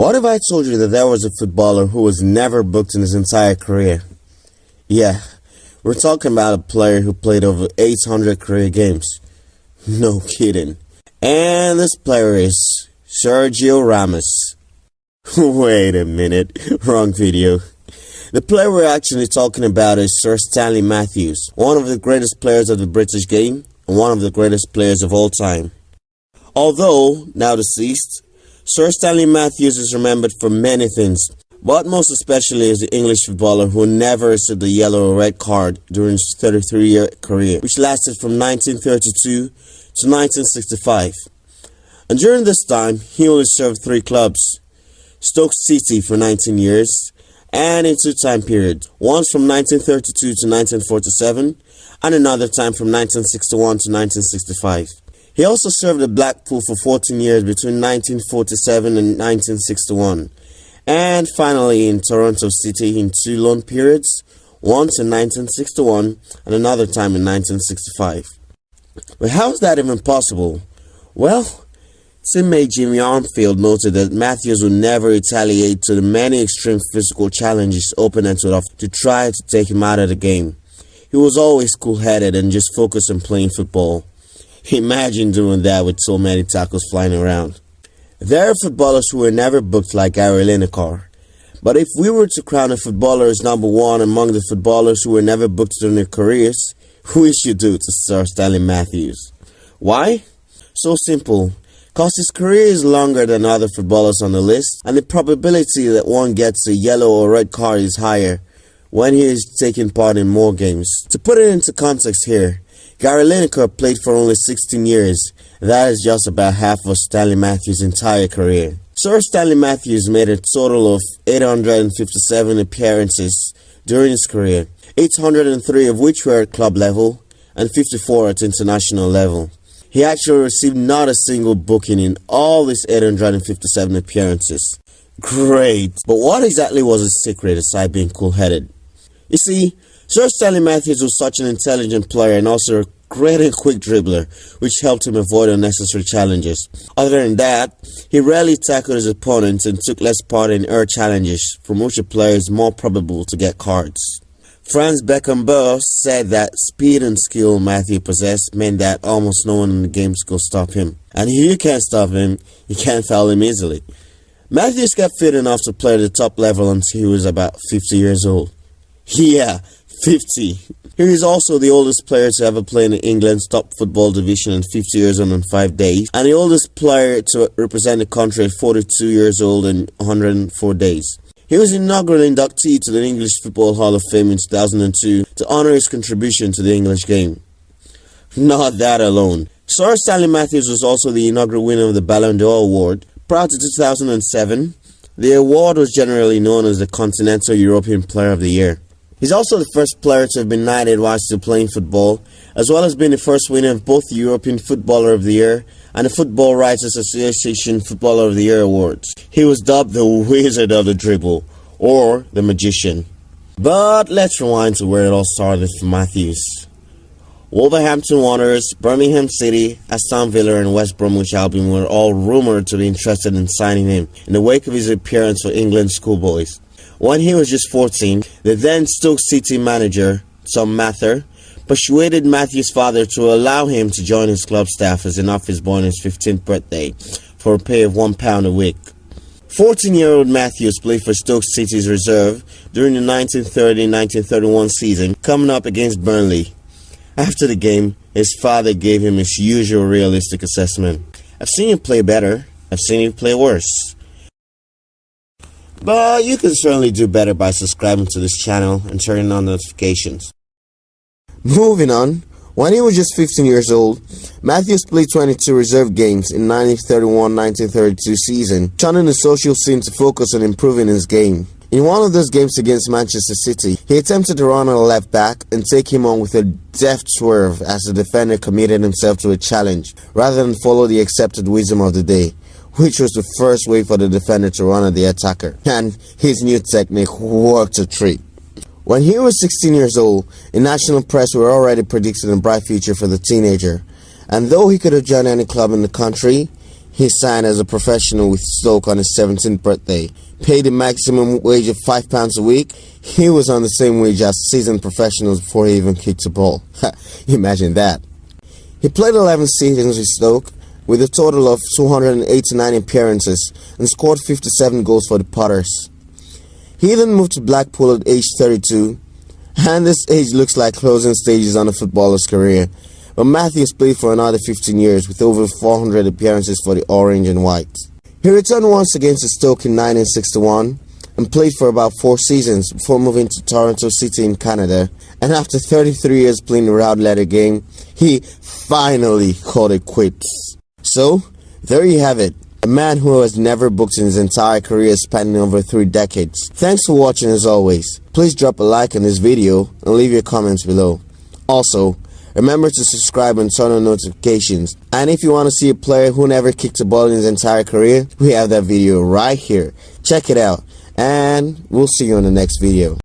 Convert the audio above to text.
What if I told you that there was a footballer who was never booked in his entire career? Yeah, we're talking about a player who played over 800 career games. No kidding. And this player is Sergio Ramos. Wait a minute, wrong video. The player we're actually talking about is Sir Stanley Matthews, one of the greatest players of the British game and one of the greatest players of all time. Although now deceased, Sir Stanley Matthews is remembered for many things, but most especially as the English footballer who never received a yellow or red card during his 33-year career, which lasted from 1932 to 1965. And during this time, he only served 3 clubs: Stoke City for 19 years, and in 2 time periods, once from 1932 to 1947, and another time from 1961 to 1965. He also served at Blackpool for 14 years between 1947 and 1961, and finally in Toronto City in 2 loan periods, once in 1961 and another time in 1965. But how is that even possible? Well, teammate Jimmy Armfield noted that Matthews would never retaliate to the many extreme physical challenges opponents would offer to try to take him out of the game. He was always cool-headed and just focused on playing football. Imagine doing that with so many tackles flying around. There are footballers who were never booked like Gary Lineker. But if we were to crown a footballer as number 1 among the footballers who were never booked during their careers, we should do it to Sir Stanley Matthews. Why? So simple. Because his career is longer than other footballers on the list, and the probability that one gets a yellow or red card is higher when he is taking part in more games. To put it into context here, Gary Lineker played for only 16 years. That is just about half of Stanley Matthews' entire career. Sir Stanley Matthews made a total of 857 appearances during his career, 803 of which were at club level and 54 at international level. He actually received not a single booking in all these 857 appearances. Great! But what exactly was his secret aside being cool-headed? You see, Sir Stanley Matthews was such an intelligent player and also a great and quick dribbler, which helped him avoid unnecessary challenges. Other than that, he rarely tackled his opponents and took less part in air challenges, from which a player is more probable to get cards. Franz Beckenbauer said that speed and skill Matthew possessed meant that almost no one in the game could stop him. And if you can't stop him, you can't foul him easily. Matthews got fit enough to play at the top level until he was about 50 years old. Yeah, 50. He is also the oldest player to ever play in England's top football division in 50 years and 5 days, and the oldest player to represent the country at 42 years old and 104 days. He was inaugural inductee to the English Football Hall of Fame in 2002 to honor his contribution to the English game. Not that alone. Sir Stanley Matthews was also the inaugural winner of the Ballon d'Or award. Prior to 2007, the award was generally known as the Continental European Player of the Year. He's also the first player to have been knighted while still playing football, as well as being the first winner of both the European Footballer of the Year and the Football Writers Association Footballer of the Year awards. He was dubbed the Wizard of the Dribble, or the Magician. But let's rewind to where it all started for Matthews. Wolverhampton Wanderers, Birmingham City, Aston Villa and West Bromwich Albion were all rumoured to be interested in signing him in the wake of his appearance for England schoolboys. When he was just 14, the then Stoke City manager, Tom Mather, persuaded Matthews' father to allow him to join his club staff as an office boy on his 15th birthday for a pay of £1 a week. 14-year-old Matthews played for Stoke City's reserve during the 1930-1931 season, coming up against Burnley. After the game, his father gave him his usual realistic assessment. "I've seen you play better. I've seen you play worse. But you can certainly do better by subscribing to this channel and turning on notifications." Moving on, when he was just 15 years old, Matthews played 22 reserve games in 1931-1932 season, turning the social scene to focus on improving his game. In one of those games against Manchester City, he attempted to run on a left back and take him on with a deft swerve as the defender committed himself to a challenge, rather than follow the accepted wisdom of the day, which was the first way for the defender to run at the attacker, and his new technique worked a treat. When he was 16 years old, the national press were already predicting a bright future for the teenager, and though he could have joined any club in the country, He signed as a professional with Stoke on his 17th birthday. Paid the maximum wage of £5 a week. He was on the same wage as seasoned professionals before he even kicked a ball. Imagine that. He played 11 seasons with Stoke, with a total of 289 appearances, and scored 57 goals for the Potters. He then moved to Blackpool at age 32, and this age looks like closing stages on a footballer's career. But Matthews played for another 15 years with over 400 appearances for the Orange and White. He returned once again to Stoke in 1961 and played for about 4 seasons before moving to Toronto City in Canada. And after 33 years playing the round letter game, he finally called it quits. So, there you have it. A man who has never booked in his entire career spanning over 3 decades. Thanks for watching as always. Please drop a like on this video and leave your comments below. Also, remember to subscribe and turn on notifications. And if you want to see a player who never kicked a ball in his entire career, we have that video right here. Check it out. And we'll see you in the next video.